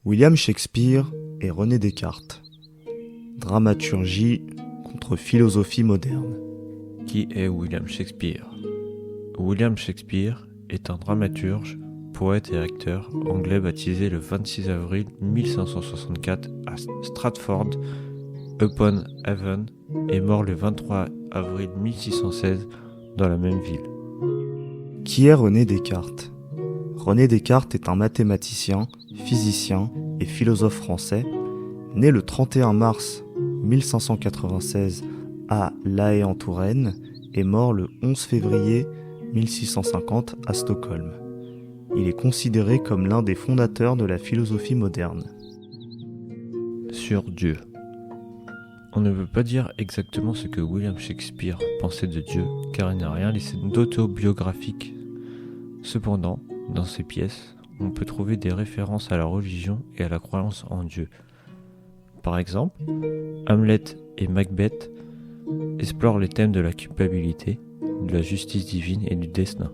William Shakespeare et René Descartes. Dramaturgie contre philosophie moderne. Qui est William Shakespeare ? William Shakespeare est un dramaturge, poète et acteur anglais baptisé le 26 avril 1564 à Stratford-upon-Avon et mort le 23 avril 1616 dans la même ville. Qui est René Descartes ? René Descartes est un mathématicien, physicien et philosophe français, né le 31 mars 1596 à La Haye-en-Touraine et mort le 11 février 1650 à Stockholm. Il est considéré comme l'un des fondateurs de la philosophie moderne. Sur Dieu. On ne peut pas dire exactement ce que William Shakespeare pensait de Dieu, car il n'a rien laissé d'autobiographique. Cependant, dans ses pièces, on peut trouver des références à la religion et à la croyance en Dieu. Par exemple, Hamlet et Macbeth explorent les thèmes de la culpabilité, de la justice divine et du destin.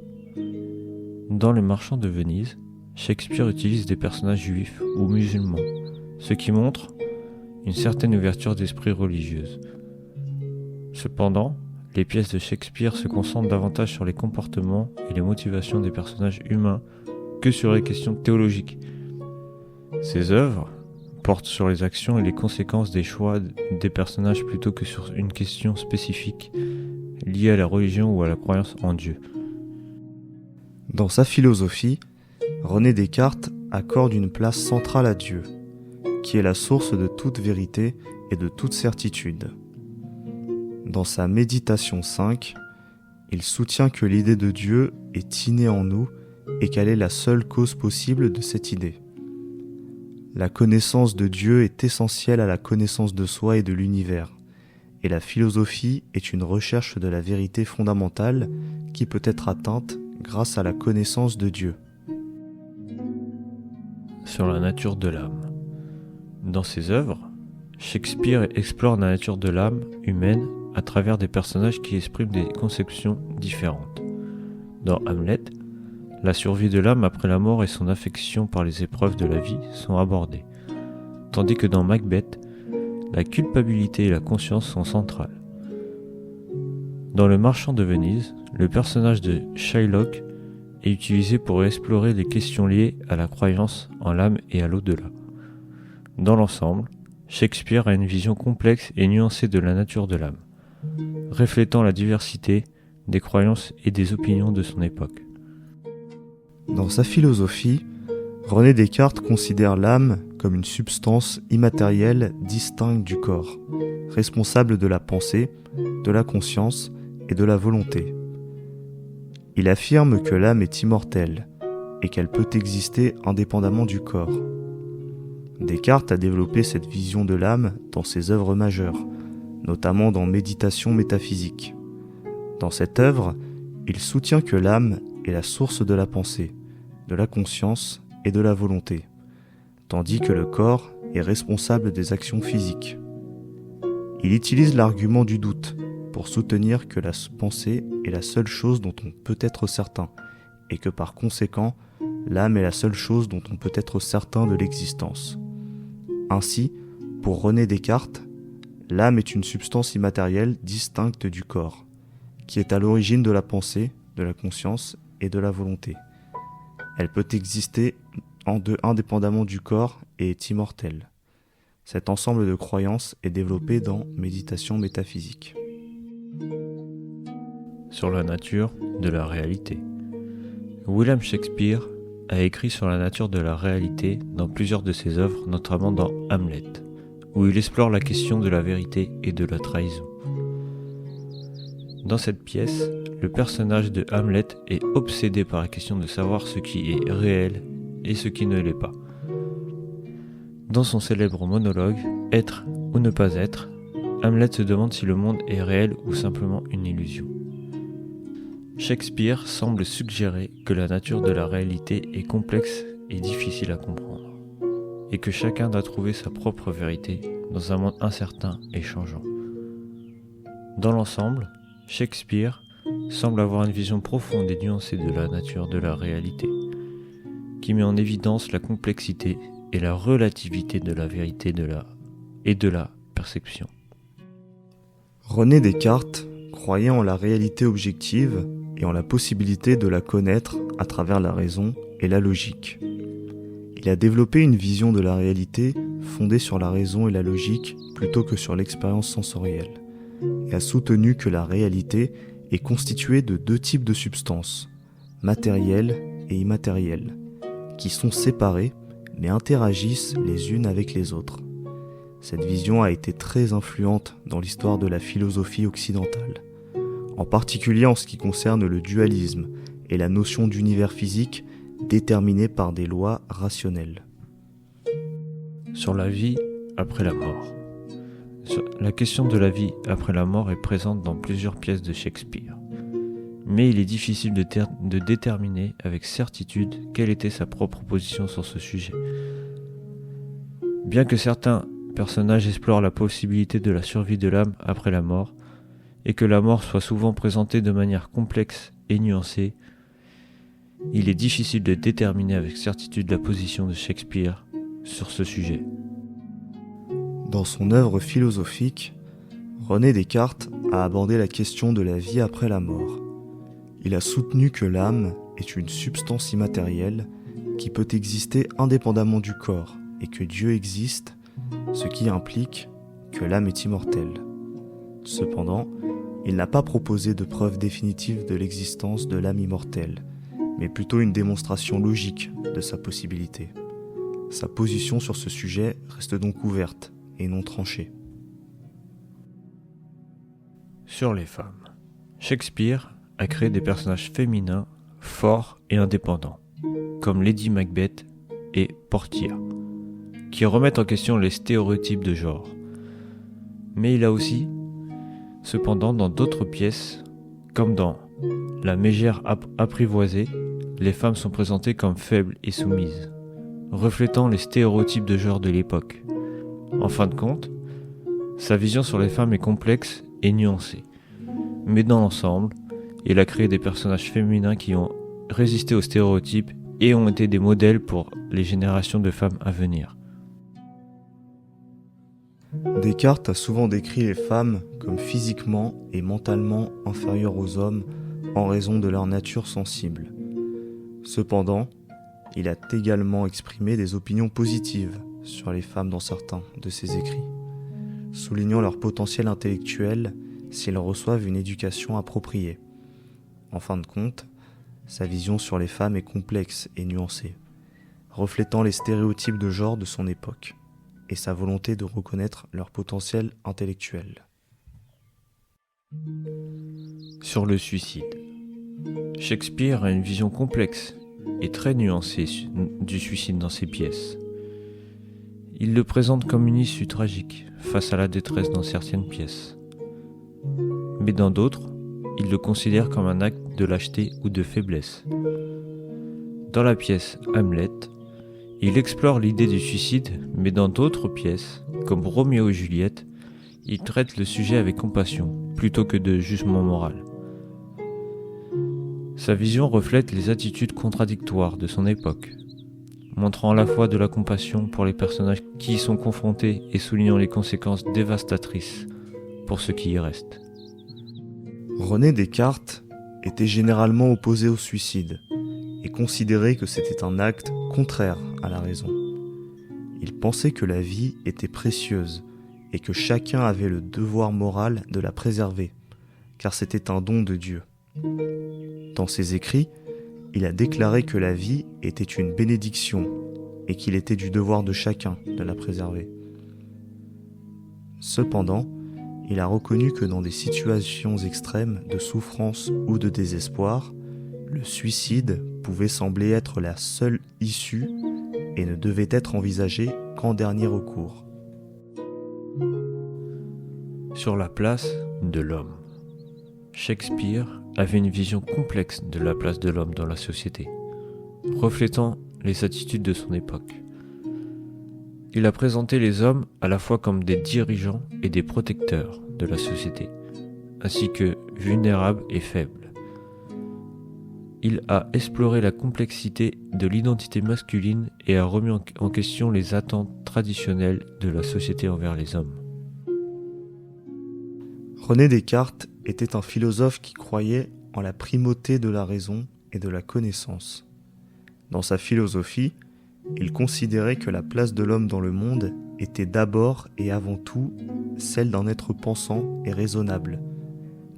Dans Le Marchand de Venise, Shakespeare utilise des personnages juifs ou musulmans, ce qui montre une certaine ouverture d'esprit religieuse. Cependant, les pièces de Shakespeare se concentrent davantage sur les comportements et les motivations des personnages humains que sur les questions théologiques. Ses œuvres portent sur les actions et les conséquences des choix des personnages plutôt que sur une question spécifique liée à la religion ou à la croyance en Dieu. Dans sa philosophie, René Descartes accorde une place centrale à Dieu, qui est la source de toute vérité et de toute certitude. Dans sa Méditation 5, il soutient que l'idée de Dieu est innée en nous et qu'elle est la seule cause possible de cette idée. La connaissance de Dieu est essentielle à la connaissance de soi et de l'univers, et la philosophie est une recherche de la vérité fondamentale qui peut être atteinte grâce à la connaissance de Dieu. Sur la nature de l'âme. Dans ses œuvres, Shakespeare explore la nature de l'âme humaine à travers des personnages qui expriment des conceptions différentes. Dans Hamlet, la survie de l'âme après la mort et son affection par les épreuves de la vie sont abordées, tandis que dans Macbeth, la culpabilité et la conscience sont centrales. Dans Le Marchand de Venise, le personnage de Shylock est utilisé pour explorer les questions liées à la croyance en l'âme et à l'au-delà. Dans l'ensemble, Shakespeare a une vision complexe et nuancée de la nature de l'âme, reflétant la diversité des croyances et des opinions de son époque. Dans sa philosophie, René Descartes considère l'âme comme une substance immatérielle distincte du corps, responsable de la pensée, de la conscience et de la volonté. Il affirme que l'âme est immortelle et qu'elle peut exister indépendamment du corps. Descartes a développé cette vision de l'âme dans ses œuvres majeures, notamment dans Méditation métaphysique. Dans cette œuvre, il soutient que l'âme est la source de la pensée, de la conscience et de la volonté, tandis que le corps est responsable des actions physiques. Il utilise l'argument du doute pour soutenir que la pensée est la seule chose dont on peut être certain, et que par conséquent, l'âme est la seule chose dont on peut être certain de l'existence. Ainsi, pour René Descartes, l'âme est une substance immatérielle distincte du corps, qui est à l'origine de la pensée, de la conscience et de la volonté. Elle peut exister indépendamment du corps et est immortelle. Cet ensemble de croyances est développé dans Méditation métaphysique. Sur la nature de la réalité. William Shakespeare a écrit sur la nature de la réalité dans plusieurs de ses œuvres, notamment dans Hamlet, où il explore la question de la vérité et de la trahison. Dans cette pièce, le personnage de Hamlet est obsédé par la question de savoir ce qui est réel et ce qui ne l'est pas. Dans son célèbre monologue « Être ou ne pas être », Hamlet se demande si le monde est réel ou simplement une illusion. Shakespeare semble suggérer que la nature de la réalité est complexe et difficile à comprendre, et que chacun doit trouver sa propre vérité dans un monde incertain et changeant. Dans l'ensemble, Shakespeare semble avoir une vision profonde et nuancée de la nature de la réalité, qui met en évidence la complexité et la relativité de la vérité et de la perception. René Descartes croyait en la réalité objective et en la possibilité de la connaître à travers la raison et la logique. Il a développé une vision de la réalité fondée sur la raison et la logique plutôt que sur l'expérience sensorielle, et a soutenu que la réalité est constituée de deux types de substances, matérielles et immatérielles, qui sont séparées mais interagissent les unes avec les autres. Cette vision a été très influente dans l'histoire de la philosophie occidentale, en particulier en ce qui concerne le dualisme et la notion d'univers physique déterminé par des lois rationnelles. Sur la vie après la mort. La question de la vie après la mort est présente dans plusieurs pièces de Shakespeare, mais il est difficile de déterminer avec certitude quelle était sa propre position sur ce sujet. Bien que certains personnages explorent la possibilité de la survie de l'âme après la mort, et que la mort soit souvent présentée de manière complexe et nuancée, il est difficile de déterminer avec certitude la position de Shakespeare sur ce sujet. Dans son œuvre philosophique, René Descartes a abordé la question de la vie après la mort. Il a soutenu que l'âme est une substance immatérielle qui peut exister indépendamment du corps et que Dieu existe, ce qui implique que l'âme est immortelle. Cependant, il n'a pas proposé de preuve définitive de l'existence de l'âme immortelle, mais plutôt une démonstration logique de sa possibilité. Sa position sur ce sujet reste donc ouverte et non tranchée. Sur les femmes. Shakespeare a créé des personnages féminins forts et indépendants, comme Lady Macbeth et Portia, qui remettent en question les stéréotypes de genre. Mais il a aussi, cependant, dans d'autres pièces, comme dans La mégère apprivoisée, les femmes sont présentées comme faibles et soumises, reflétant les stéréotypes de genre de l'époque. En fin de compte, sa vision sur les femmes est complexe et nuancée, mais dans l'ensemble, il a créé des personnages féminins qui ont résisté aux stéréotypes et ont été des modèles pour les générations de femmes à venir. Descartes a souvent décrit les femmes comme physiquement et mentalement inférieures aux hommes en raison de leur nature sensible. Cependant, il a également exprimé des opinions positives sur les femmes dans certains de ses écrits, soulignant leur potentiel intellectuel si elles reçoivent une éducation appropriée. En fin de compte, sa vision sur les femmes est complexe et nuancée, reflétant les stéréotypes de genre de son époque et sa volonté de reconnaître leur potentiel intellectuel. Sur le suicide. Shakespeare a une vision complexe et très nuancée du suicide dans ses pièces. Il le présente comme une issue tragique face à la détresse dans certaines pièces. Mais dans d'autres, il le considère comme un acte de lâcheté ou de faiblesse. Dans la pièce Hamlet, il explore l'idée du suicide, mais dans d'autres pièces, comme Roméo et Juliette, il traite le sujet avec compassion, plutôt que de jugement moral. Sa vision reflète les attitudes contradictoires de son époque, montrant à la fois de la compassion pour les personnages qui y sont confrontés et soulignant les conséquences dévastatrices pour ceux qui y restent. René Descartes était généralement opposé au suicide et considérait que c'était un acte contraire à la raison. Il pensait que la vie était précieuse et que chacun avait le devoir moral de la préserver, car c'était un don de Dieu. Dans ses écrits, il a déclaré que la vie était une bénédiction et qu'il était du devoir de chacun de la préserver. Cependant, il a reconnu que dans des situations extrêmes de souffrance ou de désespoir, le suicide pouvait sembler être la seule issue et ne devait être envisagé qu'en dernier recours. Sur la place de l'homme. Shakespeare avait une vision complexe de la place de l'homme dans la société, reflétant les attitudes de son époque. Il a présenté les hommes à la fois comme des dirigeants et des protecteurs de la société, ainsi que vulnérables et faibles. il a exploré la complexité de l'identité masculine et a remis en question les attentes traditionnelles de la société envers les hommes. René Descartes était un philosophe qui croyait en la primauté de la raison et de la connaissance. Dans sa philosophie, il considérait que la place de l'homme dans le monde était d'abord et avant tout celle d'un être pensant et raisonnable,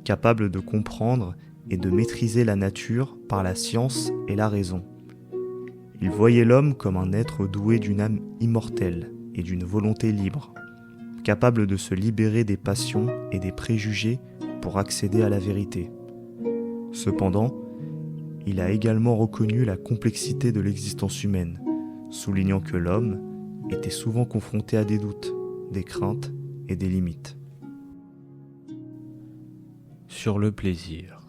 capable de comprendre et de maîtriser la nature par la science et la raison. Il voyait l'homme comme un être doué d'une âme immortelle et d'une volonté libre, capable de se libérer des passions et des préjugés pour accéder à la vérité. Cependant, il a également reconnu la complexité de l'existence humaine, soulignant que l'homme était souvent confronté à des doutes, des craintes et des limites. Sur le plaisir.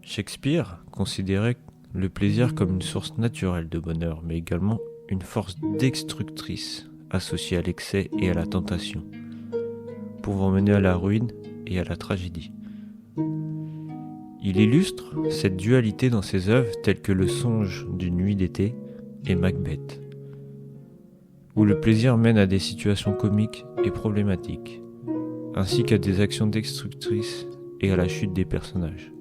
Shakespeare considérait le plaisir comme une source naturelle de bonheur, mais également une force destructrice associée à l'excès et à la tentation, pouvant mener à la ruine et à la tragédie. Il illustre cette dualité dans ses œuvres telles que Le Songe d'une nuit d'été et Macbeth, où le plaisir mène à des situations comiques et problématiques, ainsi qu'à des actions destructrices et à la chute des personnages.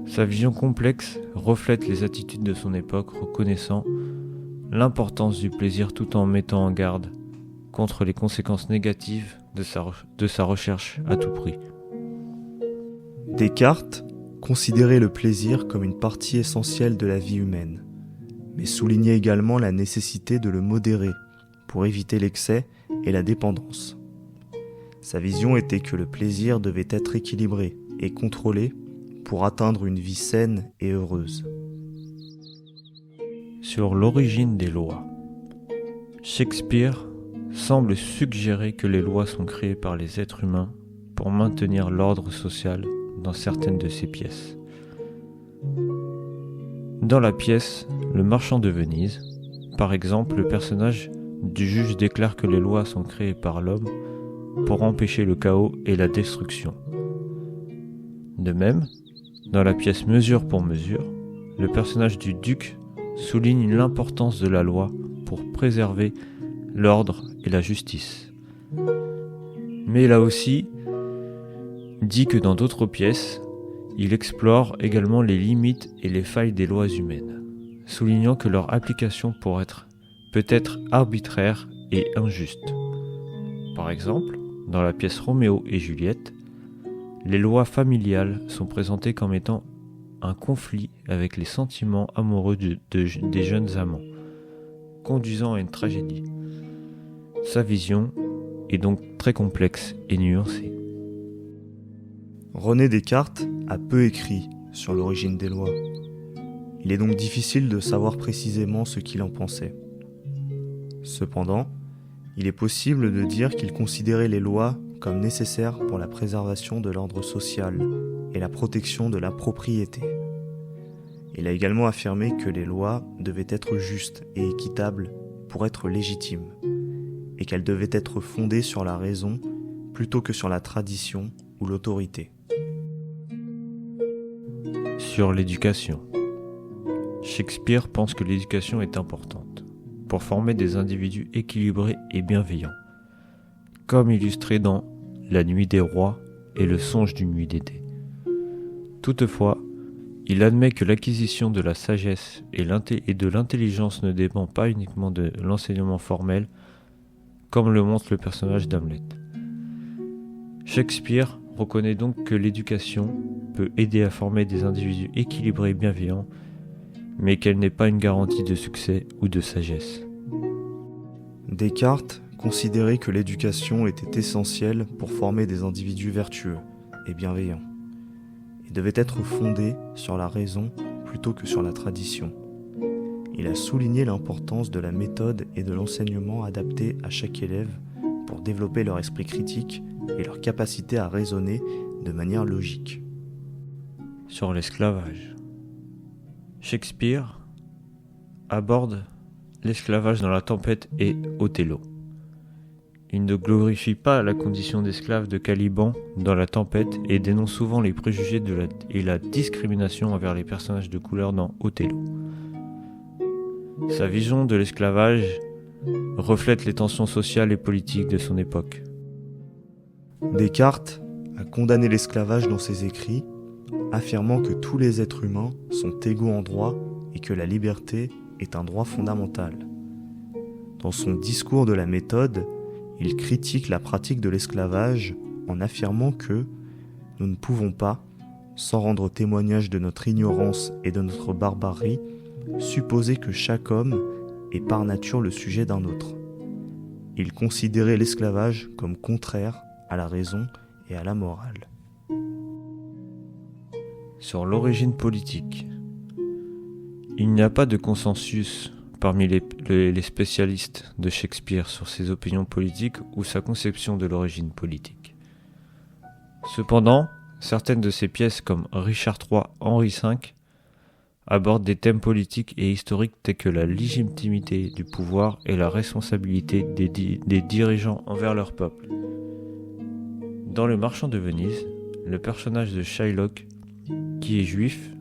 Sa vision complexe reflète les attitudes de son époque, reconnaissant l'importance du plaisir tout en mettant en garde contre les conséquences négatives de sa recherche à tout prix. Descartes considérait le plaisir comme une partie essentielle de la vie humaine, mais soulignait également la nécessité de le modérer pour éviter l'excès et la dépendance. Sa vision était que le plaisir devait être équilibré et contrôlé pour atteindre une vie saine et heureuse. Sur l'origine des lois. Shakespeare semble suggérer que les lois sont créées par les êtres humains pour maintenir l'ordre social dans certaines de ses pièces. Dans la pièce Le Marchand de Venise, par exemple, le personnage du juge déclare que les lois sont créées par l'homme pour empêcher le chaos et la destruction. De même, dans la pièce Mesure pour mesure, le personnage du duc souligne l'importance de la loi pour préserver l'ordre et la justice. Mais là aussi, dit que dans d'autres pièces, il explore également les limites et les failles des lois humaines, soulignant que leur application peut être arbitraire et injuste. Par exemple, dans la pièce Roméo et Juliette, les lois familiales sont présentées comme étant un conflit avec les sentiments amoureux des jeunes amants, conduisant à une tragédie. Sa vision est donc très complexe et nuancée. René Descartes a peu écrit sur l'origine des lois. Il est donc difficile de savoir précisément ce qu'il en pensait. Cependant, il est possible de dire qu'il considérait les lois comme nécessaires pour la préservation de l'ordre social et la protection de la propriété. Il a également affirmé que les lois devaient être justes et équitables pour être légitimes, et qu'elles devaient être fondées sur la raison plutôt que sur la tradition ou l'autorité. Sur l'éducation. Shakespeare pense que l'éducation est importante pour former des individus équilibrés et bienveillants, comme illustré dans La Nuit des Rois et Le Songe d'une nuit d'été. Toutefois, il admet que l'acquisition de la sagesse et de l'intelligence ne dépend pas uniquement de l'enseignement formel, comme le montre le personnage d'Hamlet. Shakespeare reconnaît donc que l'éducation peut aider à former des individus équilibrés et bienveillants, mais qu'elle n'est pas une garantie de succès ou de sagesse. Descartes considérait que l'éducation était essentielle pour former des individus vertueux et bienveillants, et devait être fondée sur la raison plutôt que sur la tradition. Il a souligné l'importance de la méthode et de l'enseignement adaptés à chaque élève pour développer leur esprit critique et leur capacité à raisonner de manière logique. Sur l'esclavage. Shakespeare aborde l'esclavage dans La Tempête et Othello. Il ne glorifie pas la condition d'esclave de Caliban dans La Tempête et dénonce souvent les préjugés et la discrimination envers les personnages de couleur dans Othello. Sa vision de l'esclavage reflète les tensions sociales et politiques de son époque. Descartes a condamné l'esclavage dans ses écrits, affirmant que tous les êtres humains sont égaux en droit et que la liberté est un droit fondamental. Dans son discours de la méthode, il critique la pratique de l'esclavage en affirmant que nous ne pouvons pas, sans rendre témoignage de notre ignorance et de notre barbarie, supposer que chaque homme est par nature le sujet d'un autre. Il considérait l'esclavage comme contraire à la raison et à la morale. Sur l'origine politique. Il n'y a pas de consensus parmi les spécialistes de Shakespeare sur ses opinions politiques ou sa conception de l'origine politique. Cependant, certaines de ses pièces comme Richard III, Henri V abordent des thèmes politiques et historiques tels que la légitimité du pouvoir et la responsabilité des dirigeants envers leur peuple. Dans Le Marchand de Venise, le personnage de Shylock, qui est juif,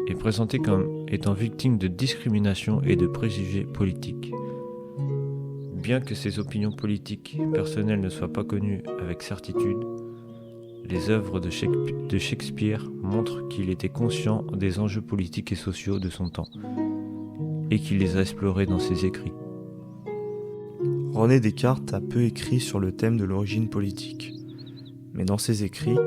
est présenté comme étant victime de discrimination et de préjugés politiques. Bien que ses opinions politiques personnelles ne soient pas connues avec certitude, les œuvres de Shakespeare montrent qu'il était conscient des enjeux politiques et sociaux de son temps, et qu'il les a explorés dans ses écrits. René Descartes a peu écrit sur le thème de l'origine politique, mais dans ses écrits,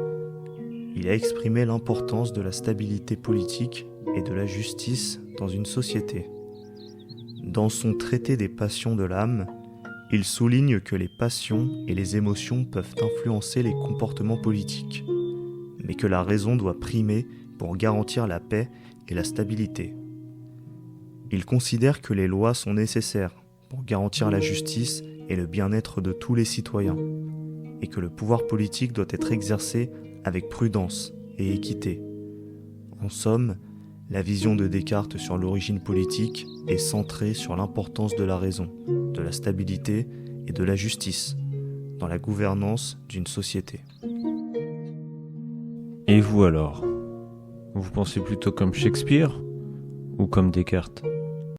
il a exprimé l'importance de la stabilité politique et de la justice dans une société. Dans son traité des passions de l'âme, il souligne que les passions et les émotions peuvent influencer les comportements politiques, mais que la raison doit primer pour garantir la paix et la stabilité. Il considère que les lois sont nécessaires pour garantir la justice et le bien-être de tous les citoyens, et que le pouvoir politique doit être exercé avec prudence et équité. En somme, la vision de Descartes sur l'origine politique est centrée sur l'importance de la raison, de la stabilité et de la justice dans la gouvernance d'une société. Et vous alors ? Vous pensez plutôt comme Shakespeare ou comme Descartes ?